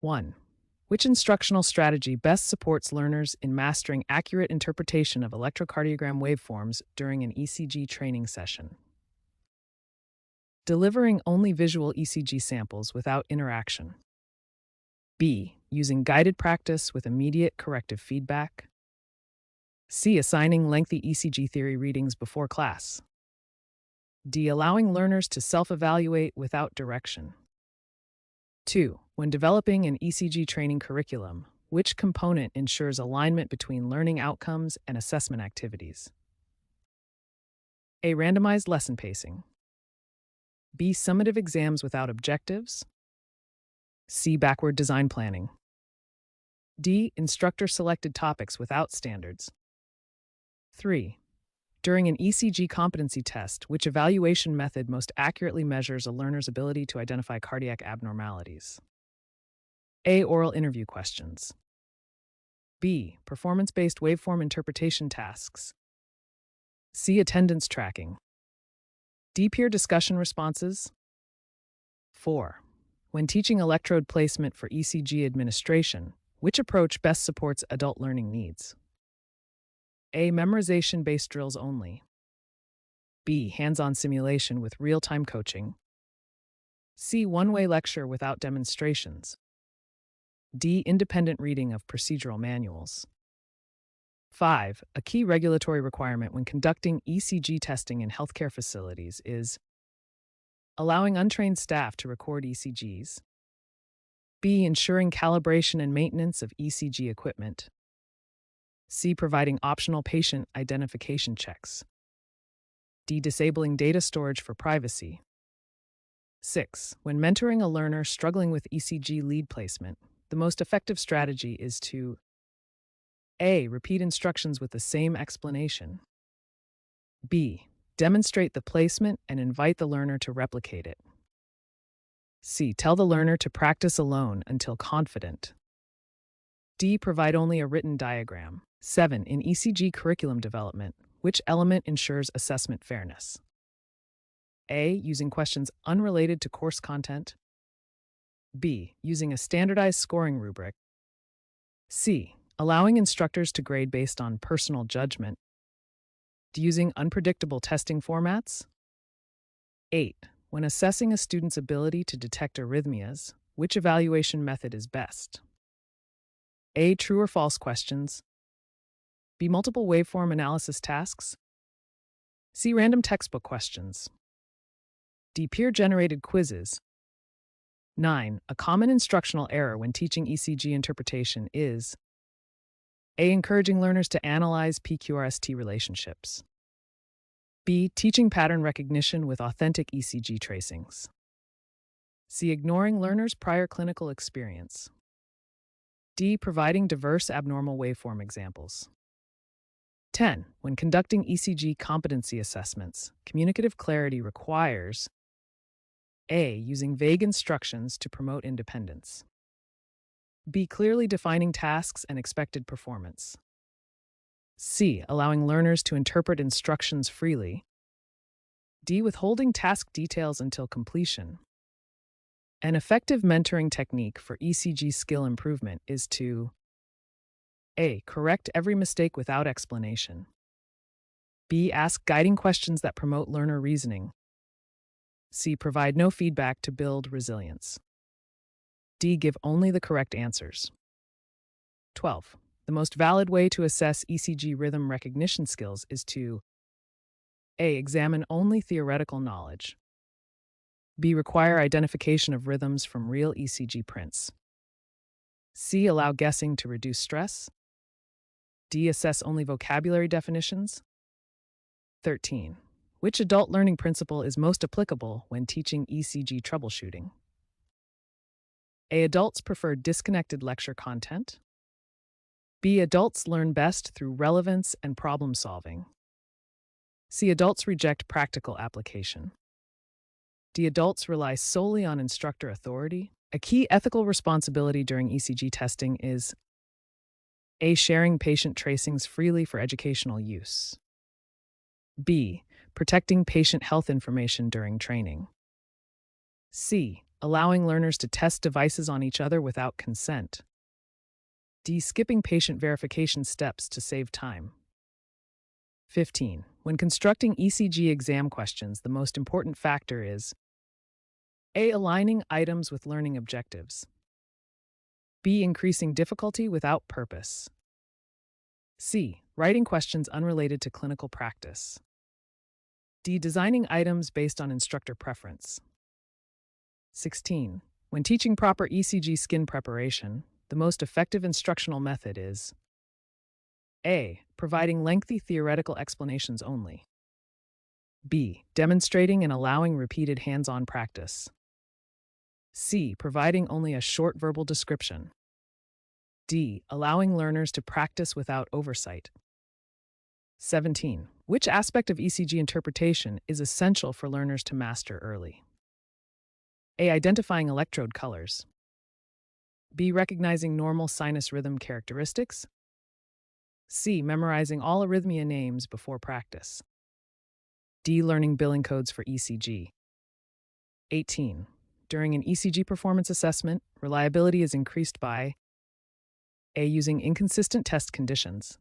1. Which instructional strategy best supports learners in mastering accurate interpretation of electrocardiogram waveforms during an ECG training session? Delivering only visual ECG samples without interaction. B. Using guided practice with immediate corrective feedback. C. Assigning lengthy ECG theory readings before class. D. Allowing learners to self-evaluate without direction. 2. When developing an ECG training curriculum, which component ensures alignment between learning outcomes and assessment activities? A. Randomized lesson pacing. B. Summative exams without objectives. C. Backward design planning. D. Instructor-selected topics without standards. 3. During an ECG competency test, which evaluation method most accurately measures a learner's ability to identify cardiac abnormalities? A. Oral interview questions. B. Performance-based waveform interpretation tasks. C. Attendance tracking. D. Peer discussion responses. 4. When teaching electrode placement for ECG administration, which approach best supports adult learning needs? A. Memorization-based drills only. B. Hands-on simulation with real-time coaching. C. One-way lecture without demonstrations. D. Independent reading of procedural manuals. 5. A key regulatory requirement when conducting ECG testing in healthcare facilities is allowing untrained staff to record ECGs. B. Ensuring calibration and maintenance of ECG equipment. C. Providing optional patient identification checks. D. Disabling data storage for privacy. 6. When mentoring a learner struggling with ECG lead placement, the most effective strategy is to A. Repeat instructions with the same explanation. B. Demonstrate the placement and invite the learner to replicate it. C. Tell the learner to practice alone until confident. D. Provide only a written diagram. 7. In ECG curriculum development, which element ensures assessment fairness? A. Using questions unrelated to course content. B. Using a standardized scoring rubric. C. Allowing instructors to grade based on personal judgment. D. Using unpredictable testing formats. 8. When assessing a student's ability to detect arrhythmias, which evaluation method is best? A. True or false questions. B. Multiple waveform analysis tasks. C. Random textbook questions. D. Peer-generated quizzes. 9. A common instructional error when teaching ECG interpretation is A. Encouraging learners to analyze PQRST relationships. B. Teaching pattern recognition with authentic ECG tracings. C. Ignoring learners' prior clinical experience. D. Providing diverse abnormal waveform examples. 10. When conducting ECG competency assessments, communicative clarity requires A. Using vague instructions to promote independence. B. Clearly defining tasks and expected performance. C. Allowing learners to interpret instructions freely. D. Withholding task details until completion. An effective mentoring technique for ECG skill improvement is to A. Correct every mistake without explanation. B. Ask guiding questions that promote learner reasoning. C. Provide no feedback to build resilience. D. Give only the correct answers. 12. The most valid way to assess ECG rhythm recognition skills is to A. Examine only theoretical knowledge. B. Require identification of rhythms from real ECG prints. C. Allow guessing to reduce stress. D. Assess only vocabulary definitions. 13. Which adult learning principle is most applicable when teaching ECG troubleshooting? A. Adults prefer disconnected lecture content. B. Adults learn best through relevance and problem solving. C. Adults reject practical application. D. Adults rely solely on instructor authority. A key ethical responsibility during ECG testing is A. Sharing patient tracings freely for educational use. B. Protecting patient health information during training. C. Allowing learners to test devices on each other without consent. D. Skipping patient verification steps to save time. 15. When constructing ECG exam questions, the most important factor is A. Aligning items with learning objectives. B. Increasing difficulty without purpose. C. Writing questions unrelated to clinical practice. D. Designing items based on instructor preference. 16. When teaching proper ECG skin preparation, the most effective instructional method is A. Providing lengthy theoretical explanations only. B. Demonstrating and allowing repeated hands-on practice. C. Providing only a short verbal description. D. Allowing learners to practice without oversight. 17. Which aspect of ECG interpretation is essential for learners to master early? A. Identifying electrode colors. B. Recognizing normal sinus rhythm characteristics. C. Memorizing all arrhythmia names before practice. D. Learning billing codes for ECG. 18. During an ECG performance assessment, reliability is increased by A. Using inconsistent test conditions.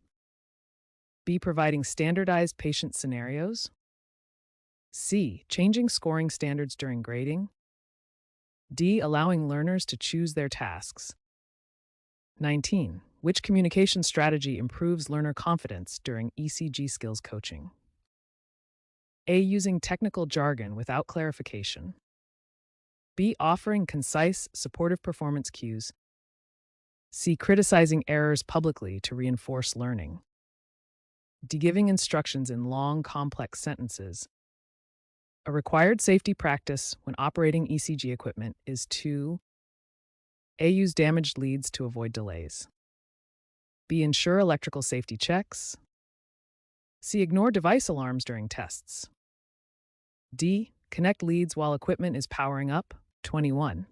B. Providing standardized patient scenarios. C. Changing scoring standards during grading. D. Allowing learners to choose their tasks. 19. Which communication strategy improves learner confidence during ECG skills coaching? A. Using technical jargon without clarification. B. Offering concise, supportive performance cues. C. Criticizing errors publicly to reinforce learning. D. Giving instructions in long, complex sentences. A required safety practice when operating ECG equipment is to A. Use damaged leads to avoid delays. B. Ensure electrical safety checks. C. Ignore device alarms during tests. D. Connect leads while equipment is powering up. 21.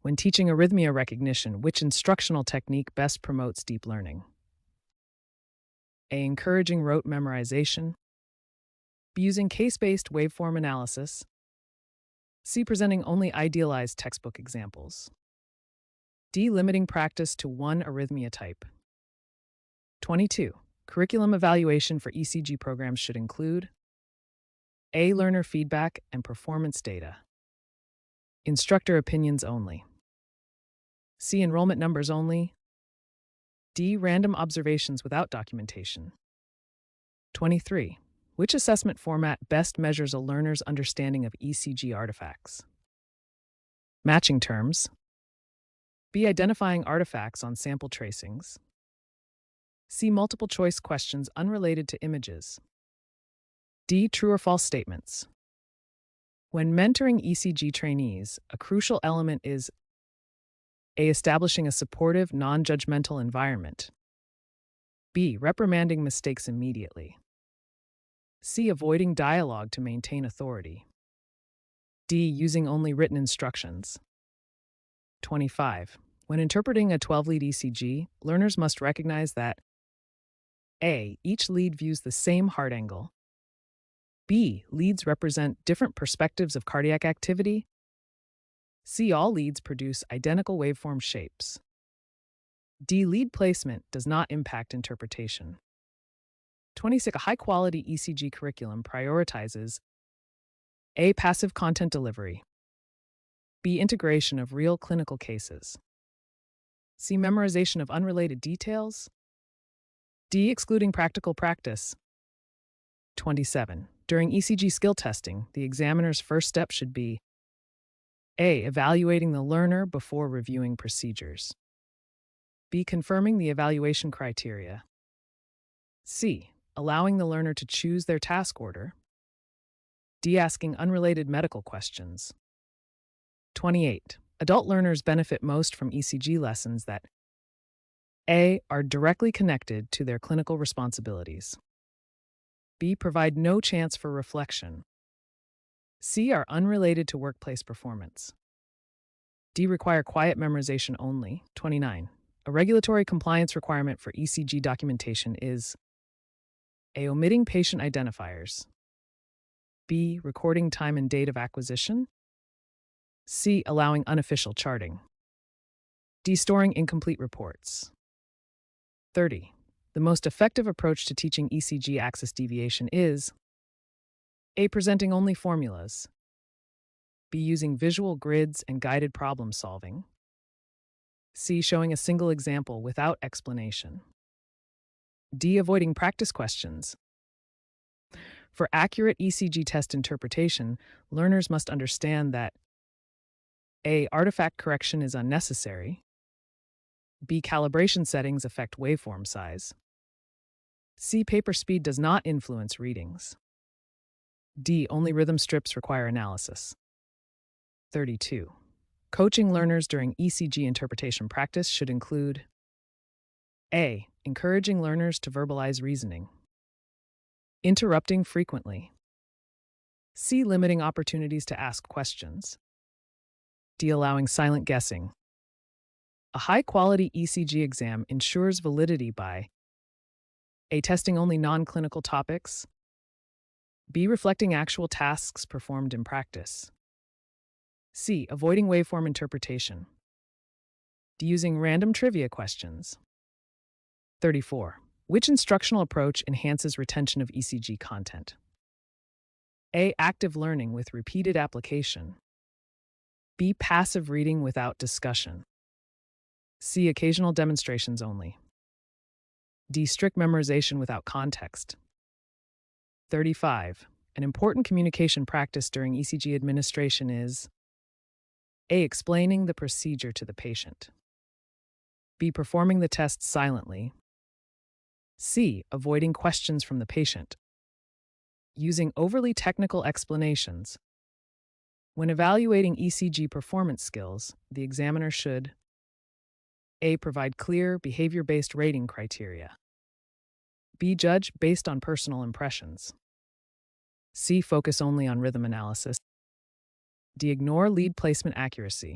When teaching arrhythmia recognition, which instructional technique best promotes deep learning? A. Encouraging rote memorization. B. Using case-based waveform analysis. C. Presenting only idealized textbook examples. D. Limiting practice to one arrhythmia type. 22. Curriculum evaluation for ECG programs should include A. Learner feedback and performance data. Instructor opinions only. C. Enrollment numbers only. D. Random observations without documentation. 23. Which assessment format best measures a learner's understanding of ECG artifacts? Matching terms. B. Identifying artifacts on sample tracings. C. Multiple choice questions unrelated to images. D. True or false statements. When mentoring ECG trainees, a crucial element is A. Establishing a supportive, non-judgmental environment. B. Reprimanding mistakes immediately. C. Avoiding dialogue to maintain authority. D. Using only written instructions. 25. When interpreting a 12-lead ECG, learners must recognize that A. Each lead views the same heart angle. B. Leads represent different perspectives of cardiac activity. C. All leads produce identical waveform shapes. D. Lead placement does not impact interpretation. 26. A high-quality ECG curriculum prioritizes A. Passive content delivery. B. Integration of real clinical cases. C. Memorization of unrelated details. D. Excluding practical practice. 27. During ECG skill testing, the examiner's first step should be A. Evaluating the learner before reviewing procedures. B. Confirming the evaluation criteria. C. Allowing the learner to choose their task order. D. Asking unrelated medical questions. 28. Adult learners benefit most from ECG lessons that A. Are directly connected to their clinical responsibilities. B. Provide no chance for reflection. C. Are unrelated to workplace performance. D. Require quiet memorization only. 29. A regulatory compliance requirement for ECG documentation is A. Omitting patient identifiers. B. Recording time and date of acquisition. C. Allowing unofficial charting. D. Storing incomplete reports. 30. The most effective approach to teaching ECG axis deviation is A. Presenting only formulas. B. Using visual grids and guided problem solving. C. Showing a single example without explanation. D. Avoiding practice questions. For accurate ECG test interpretation, learners must understand that A. Artifact correction is unnecessary. B. Calibration settings affect waveform size. C. Paper speed does not influence readings. D. Only rhythm strips require analysis. 32. Coaching learners during ECG interpretation practice should include A. Encouraging learners to verbalize reasoning. Interrupting frequently. C. Limiting opportunities to ask questions. D. Allowing silent guessing. A high-quality ECG exam ensures validity by A. Testing only non-clinical topics. B. Reflecting actual tasks performed in practice. C. Avoiding waveform interpretation. D. Using random trivia questions. 34. Which instructional approach enhances retention of ECG content? A. Active learning with repeated application. B. Passive reading without discussion. C. Occasional demonstrations only. D. Strict memorization without context. 35. An important communication practice during ECG administration is A. Explaining the procedure to the patient. B. Performing the test silently. C. Avoiding questions from the patient. Using overly technical explanations. When evaluating ECG performance skills, the examiner should A. Provide clear, behavior-based rating criteria. B. Judge based on personal impressions. C. Focus only on rhythm analysis. D. Ignore lead placement accuracy.